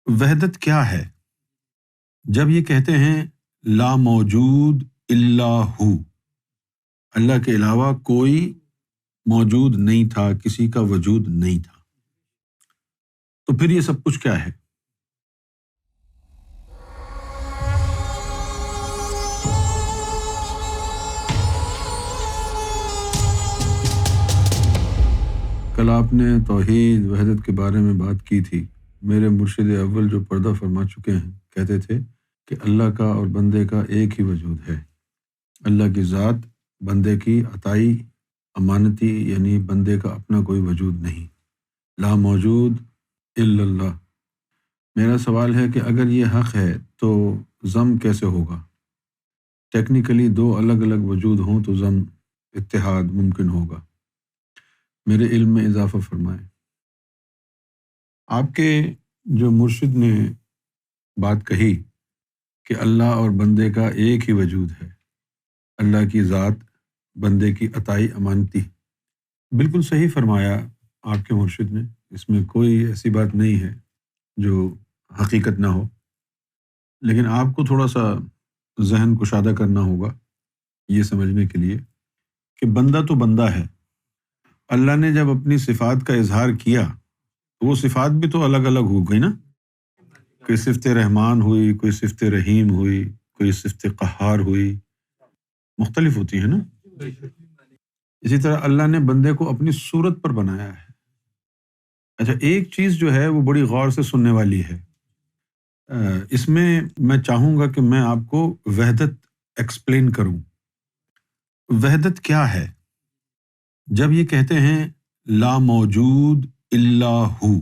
وحدت کیا ہے؟ جب یہ کہتے ہیں لا موجود الا ہو، اللہ کے علاوہ کوئی موجود نہیں تھا، کسی کا وجود نہیں تھا، تو پھر یہ سب کچھ کیا ہے؟ کل آپ نے توحید وحدت کے بارے میں بات کی تھی۔ میرے مرشد اول جو پردہ فرما چکے ہیں کہتے تھے کہ اللہ کا اور بندے کا ایک ہی وجود ہے۔ اللہ کی ذات، بندے کی عطائی امانتی، یعنی بندے کا اپنا کوئی وجود نہیں۔ لا موجود الا اللہ۔ میرا سوال ہے کہ اگر یہ حق ہے تو ضم کیسے ہوگا؟ ٹیکنیکلی دو الگ الگ وجود ہوں تو ضم اتحاد ممکن ہوگا۔ میرے علم میں اضافہ فرمائیں۔ آپ کے جو مرشد نے بات کہی کہ اللہ اور بندے کا ایک ہی وجود ہے، اللہ کی ذات، بندے کی عطائی امانتی، بالکل صحیح فرمایا آپ کے مرشد نے، اس میں کوئی ایسی بات نہیں ہے جو حقیقت نہ ہو، لیکن آپ کو تھوڑا سا ذہن کشادہ کرنا ہوگا یہ سمجھنے کے لیے کہ بندہ تو بندہ ہے۔ اللہ نے جب اپنی صفات کا اظہار کیا تو وہ صفات بھی تو الگ الگ ہو گئی نا، کوئی صفت رحمان ہوئی، کوئی صفت رحیم ہوئی، کوئی صفت قہار ہوئی، مختلف ہوتی ہیں نا۔ اسی طرح اللہ نے بندے کو اپنی صورت پر بنایا ہے۔ اچھا، ایک چیز جو ہے وہ بڑی غور سے سننے والی ہے، اس میں چاہوں گا کہ میں آپ کو وحدت ایکسپلین کروں۔ وحدت کیا ہے؟ جب یہ کہتے ہیں لا موجود الا ہو،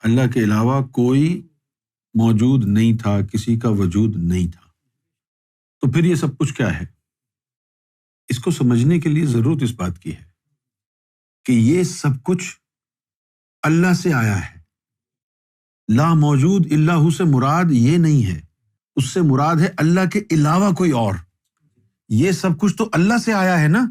اللہ کے علاوہ کوئی موجود نہیں تھا، کسی کا وجود نہیں تھا، تو پھر یہ سب کچھ کیا ہے؟ اس کو سمجھنے کے لیے ضرورت اس بات کی ہے کہ یہ سب کچھ اللہ سے آیا ہے۔ لا موجود الا ہو سے مراد یہ نہیں ہے، اس سے مراد ہے اللہ کے علاوہ کوئی اور۔ یہ سب کچھ تو اللہ سے آیا ہے نا،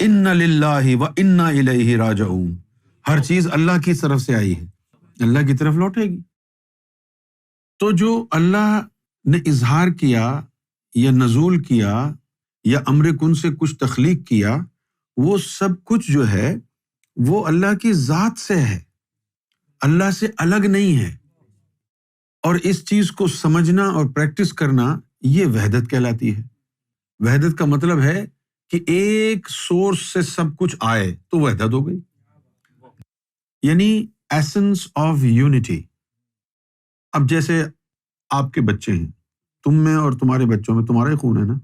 ان للہ و انا الیہ راجعون، ہر چیز اللہ کی طرف سے آئی ہے، اللہ کی طرف لوٹے گی۔ تو جو اللہ نے اظہار کیا یا نزول کیا یا امر کن سے کچھ تخلیق کیا، وہ سب کچھ جو ہے وہ اللہ کی ذات سے ہے، اللہ سے الگ نہیں ہے۔ اور اس چیز کو سمجھنا اور پریکٹس کرنا یہ وحدت کہلاتی ہے۔ وحدت کا مطلب ہے کہ ایک سورس سے سب کچھ آئے تو وحدت ہو گئی، یعنی ایسنس آف یونٹی۔ اب جیسے آپ کے بچے ہیں، تم میں اور تمہارے بچوں میں تمہارا ہی خون ہے نا،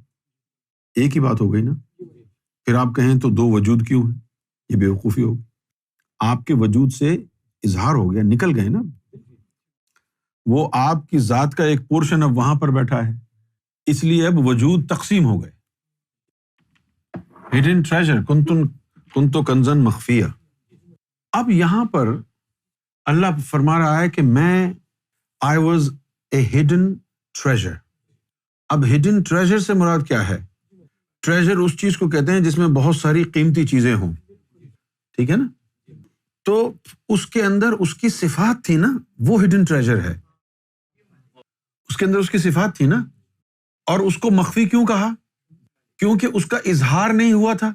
ایک ہی بات ہو گئی نا۔ پھر آپ کہیں تو دو وجود کیوں ہیں؟ یہ بیوقوفی ہوگی۔ آپ کے وجود سے اظہار ہو گیا، نکل گئے نا، وہ آپ کی ذات کا ایک پورشن اب وہاں پر بیٹھا ہے، اس لیے اب وجود تقسیم ہو گئے۔ ہڈن ٹریجر کنتو کنزن مخفیہ۔ اب یہاں پر اللہ فرما رہا ہے کہ میں I was a hidden treasure۔ اب ہڈن ٹریجر سے مراد کیا ہے؟ ٹریجر اس چیز کو کہتے ہیں جس میں بہت ساری قیمتی چیزیں ہوں، ٹھیک ہے نا؟ تو اس کے اندر اس کی صفات تھی نا، وہ ہڈن ٹریجر ہے۔ اس کے اندر اس کی صفات تھی نا، اور اس کو مخفی کیوں کہا؟ کیونکہ اس کا اظہار نہیں ہوا تھا۔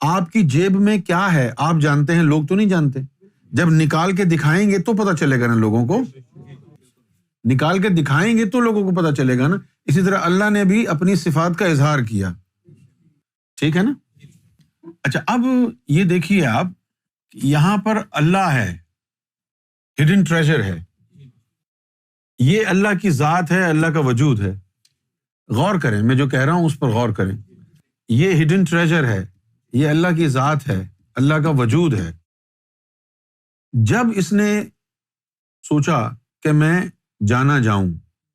آپ کی جیب میں کیا ہے آپ جانتے ہیں، لوگ تو نہیں جانتے۔ جب نکال کے دکھائیں گے تو پتہ چلے گا نا لوگوں کو، نکال کے دکھائیں گے تو لوگوں کو پتہ چلے گا نا۔ اسی طرح اللہ نے بھی اپنی صفات کا اظہار کیا، ٹھیک ہے نا؟ اچھا، اب یہ دیکھیے آپ، یہاں پر اللہ ہے، ہڈن ٹریجر ہے، یہ اللہ کی ذات ہے، اللہ کا وجود ہے۔ غور کریں، میں جو کہہ رہا ہوں اس پر غور کریں۔ یہ ہڈن ٹریجر ہے، یہ اللہ کی ذات ہے، اللہ کا وجود ہے۔ جب اس نے سوچا کہ میں جانا جاؤں،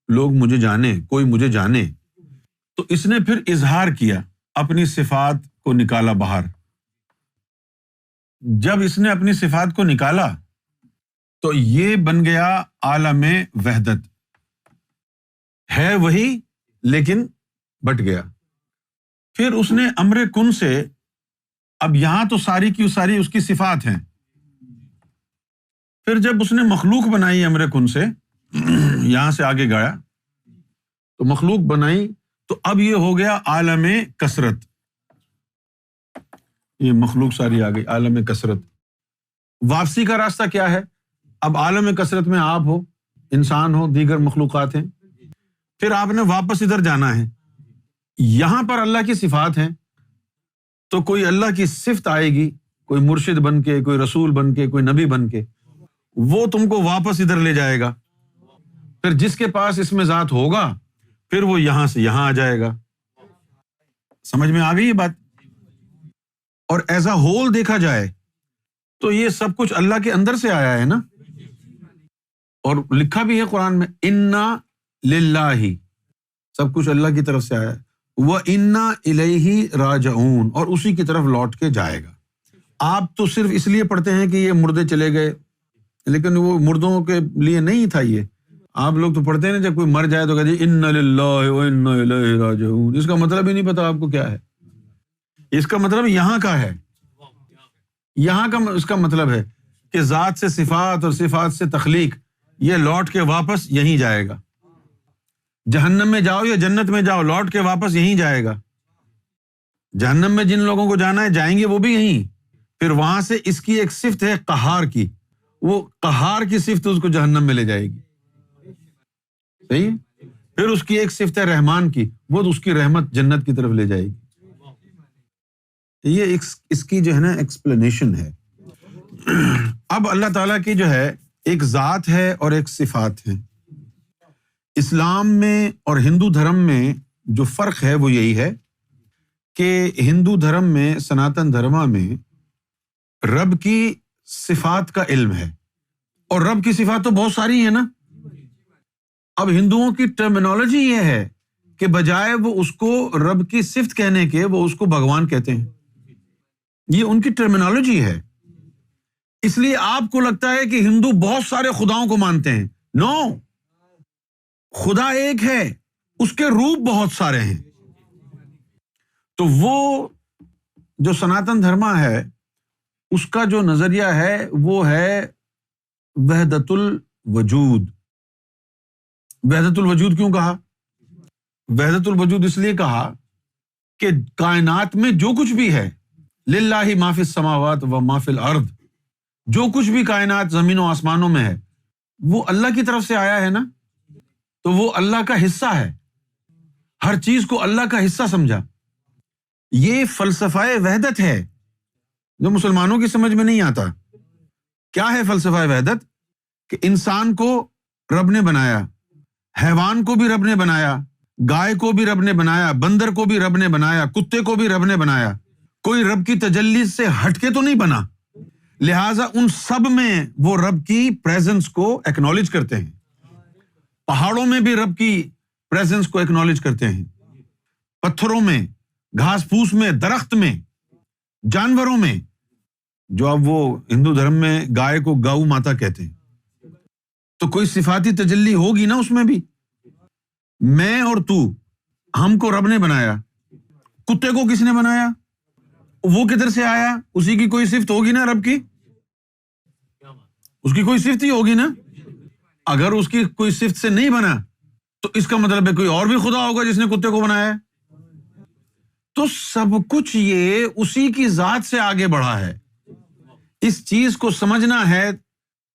لوگ مجھے جانے، کوئی مجھے جانے، تو اس نے پھر اظہار کیا، اپنی صفات کو نکالا باہر۔ جب اس نے اپنی صفات کو نکالا تو یہ بن گیا عالم وحدت، ہے وہی لیکن بٹ گیا۔ پھر اس نے امر کن سے، اب یہاں تو ساری کی ساری اس کی صفات ہیں، پھر جب اس نے مخلوق بنائی امر کن سے، یہاں سے آگے گیا تو مخلوق بنائی، تو اب یہ ہو گیا عالم کثرت، یہ مخلوق ساری آ گئی عالم کثرت۔ واپسی کا راستہ کیا ہے؟ اب عالم کثرت میں آپ ہو، انسان ہو، دیگر مخلوقات ہیں، پھر آپ نے واپس ادھر جانا ہے۔ یہاں پر اللہ کی صفات ہیں، تو کوئی اللہ کی صفت آئے گی، کوئی مرشد بن کے، کوئی رسول بن کے، کوئی نبی بن کے، وہ تم کو واپس ادھر لے جائے گا۔ پھر جس کے پاس اس میں ذات ہوگا، پھر وہ یہاں سے یہاں آ جائے گا۔ سمجھ میں آ گئی یہ بات؟ اور ایز اے ہول دیکھا جائے تو یہ سب کچھ اللہ کے اندر سے آیا ہے نا، اور لکھا بھی ہے قرآن میں انا للہ، سب کچھ اللہ کی طرف سے آیا ہے، وَإِنَّا إِلَيْهِ رَاجِعُونَ، اور اسی کی طرف لوٹ کے جائے گا۔ آپ تو صرف اس لیے پڑھتے ہیں کہ یہ مردے چلے گئے، لیکن وہ مردوں کے لیے نہیں تھا یہ۔ آپ لوگ تو پڑھتے ہیں نا، جب کوئی مر جائے تو کہتے ہیں اِنَّا لِلَّهِ وَإِنَّا إِلَيْهِ رَاجِعُونَ، اس کا مطلب ہی نہیں پتا آپ کو کیا ہے۔ اس کا مطلب یہاں کا ہے، یہاں کا اس کا مطلب ہے کہ ذات سے صفات اور صفات سے تخلیق، یہ لوٹ کے واپس یہیں جائے گا۔ جہنم میں جاؤ یا جنت میں جاؤ، لوٹ کے واپس یہیں جائے گا۔ جہنم میں جن لوگوں کو جانا ہے جائیں گے وہ بھی یہیں، پھر وہاں سے اس کی ایک صفت ہے قہار کی، وہ قہار کی صفت اس کو جہنم میں لے جائے گی، صحیح؟ پھر اس کی ایک صفت ہے رحمان کی، وہ اس کی رحمت جنت کی طرف لے جائے گی۔ یہ اس کی جو ہے نا ایکسپلینیشن ہے۔ اب اللہ تعالیٰ کی جو ہے ایک ذات ہے اور ایک صفات ہے۔ اسلام میں اور ہندو دھرم میں جو فرق ہے وہ یہی ہے کہ ہندو دھرم میں، سناتن دھرما میں رب کی صفات کا علم ہے، اور رب کی صفات تو بہت ساری ہیں نا۔ اب ہندوؤں کی ٹرمینالوجی یہ ہے کہ بجائے وہ اس کو رب کی صفت کہنے کے، وہ اس کو بھگوان کہتے ہیں، یہ ان کی ٹرمینالوجی ہے۔ اس لیے آپ کو لگتا ہے کہ ہندو بہت سارے خداؤں کو مانتے ہیں، نو، خدا ایک ہے، اس کے روپ بہت سارے ہیں۔ تو وہ جو سناتن دھرما ہے، اس کا جو نظریہ ہے وہ ہے وحدت الوجود۔ وحدت الوجود کیوں کہا؟ وحدت الوجود اس لیے کہا کہ کائنات میں جو کچھ بھی ہے، للہ ما فی السماوات و ما فی الارض، جو کچھ بھی کائنات زمین و آسمانوں میں ہے وہ اللہ کی طرف سے آیا ہے نا، تو وہ اللہ کا حصہ ہے، ہر چیز کو اللہ کا حصہ سمجھا۔ یہ فلسفہ وحدت ہے جو مسلمانوں کی سمجھ میں نہیں آتا۔ کیا ہے فلسفہ وحدت؟ کہ انسان کو رب نے بنایا، حیوان کو بھی رب نے بنایا، گائے کو بھی رب نے بنایا، بندر کو بھی رب نے بنایا، کتے کو بھی رب نے بنایا، کوئی رب کی تجلی سے ہٹ کے تو نہیں بنا، لہٰذا ان سب میں وہ رب کی پریزنس کو ایکنالج کرتے ہیں۔ پہاڑوں میں بھی رب کی پریزنس کو ایکنالج کرتے ہیں، پتھروں میں، گھاس پھوس میں، درخت میں، جانوروں میں۔ جو اب وہ ہندو دھرم میں گائے کو گاؤ ماتا کہتے ہیں، تو کوئی صفاتی تجلی ہوگی نا اس میں بھی۔ میں اور تو، ہم کو رب نے بنایا، کتے کو کس نے بنایا؟ وہ کدھر سے آیا؟ اسی کی کوئی صفت ہوگی نا رب کی، اس کی کوئی صفت ہی ہوگی نا۔ اگر اس کی کوئی صفت سے نہیں بنا تو اس کا مطلب ہے کوئی اور بھی خدا ہوگا جس نے کتے کو بنایا ہے۔ تو سب کچھ یہ اسی کی ذات سے آگے بڑھا ہے۔ اس چیز کو سمجھنا ہے،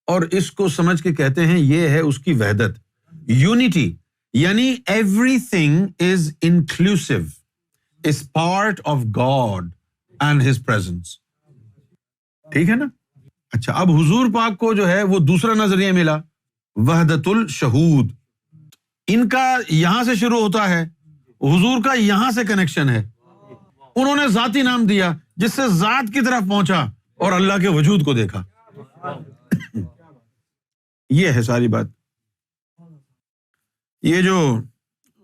اور اس کو سمجھ کے کہتے ہیں یہ ہے اس کی وحدت، یونٹی، یعنی every thing is inclusive, is part of God and his presence. ٹھیک ہے نا؟ اچھا، اب حضور پاک کو جو ہے وہ دوسرا نظریہ ملا، وحدت الشہود۔ ان کا یہاں سے شروع ہوتا ہے، حضور کا یہاں سے کنیکشن ہے۔ انہوں نے ذاتی نام دیا جس سے ذات کی طرف پہنچا اور اللہ کے وجود کو دیکھا۔ یہ ہے ساری بات۔ یہ جو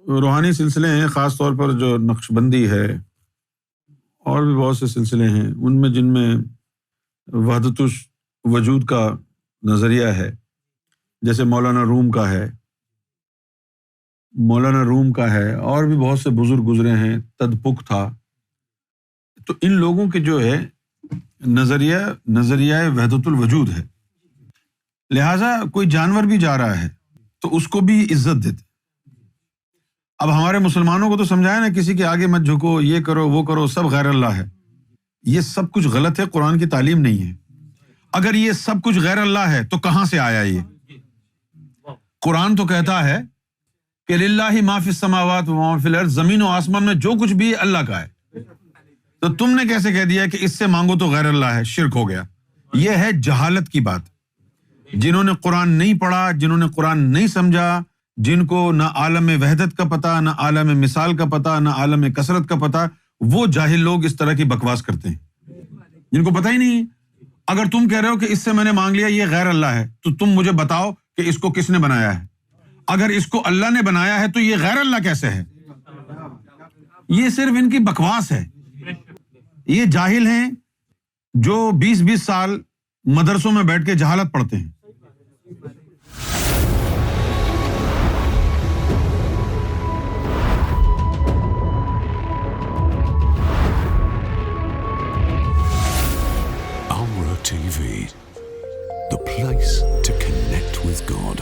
روحانی سلسلے ہیں، خاص طور پر جو نقش بندی ہے، اور بھی بہت سے سلسلے ہیں، ان میں جن میں وحدت وجود کا نظریہ ہے، جیسے مولانا روم کا ہے، اور بھی بہت سے بزرگ گزرے ہیں، تدپک تھا۔ تو ان لوگوں کے جو ہے نظریہ وحدت الوجود ہے۔ لہٰذا کوئی جانور بھی جا رہا ہے تو اس کو بھی عزت دیتے. اب ہمارے مسلمانوں کو تو سمجھایا نا کسی کے آگے مت جھکو، یہ کرو وہ کرو، سب غیر اللہ ہے. یہ سب کچھ غلط ہے، قرآن کی تعلیم نہیں ہے. اگر یہ سب کچھ غیر اللہ ہے تو کہاں سے آیا یہ؟ قرآن تو کہتا ہے کہ للہ ما فی السماوات و ما فی الارض، زمین و آسمان میں جو کچھ بھی ہے اللہ کا ہے. تو تم نے کیسے کہہ دیا کہ اس سے مانگو تو غیر اللہ ہے؟ شرک ہو گیا. یہ ہے جہالت کی بات. جنہوں نے قرآن نہیں پڑھا، جنہوں نے قرآن نہیں سمجھا، جن کو نہ عالم وحدت کا پتہ، نہ عالم مثال کا پتہ، نہ عالم کثرت کا پتہ، وہ جاہل لوگ اس طرح کی بکواس کرتے ہیں جن کو پتہ ہی نہیں ہے. اگر تم کہہ رہے ہو کہ اس سے میں نے مانگ لیا یہ غیر اللہ ہے، تو تم مجھے بتاؤ کہ اس کو کس نے بنایا ہے. اگر اس کو اللہ نے بنایا ہے تو یہ غیر اللہ کیسے ہے؟ یہ صرف ان کی بکواس ہے. یہ جاہل ہیں جو 20 سال مدرسوں میں بیٹھ کے جہالت پڑھتے ہیں. Amra TV, the place to connect with God.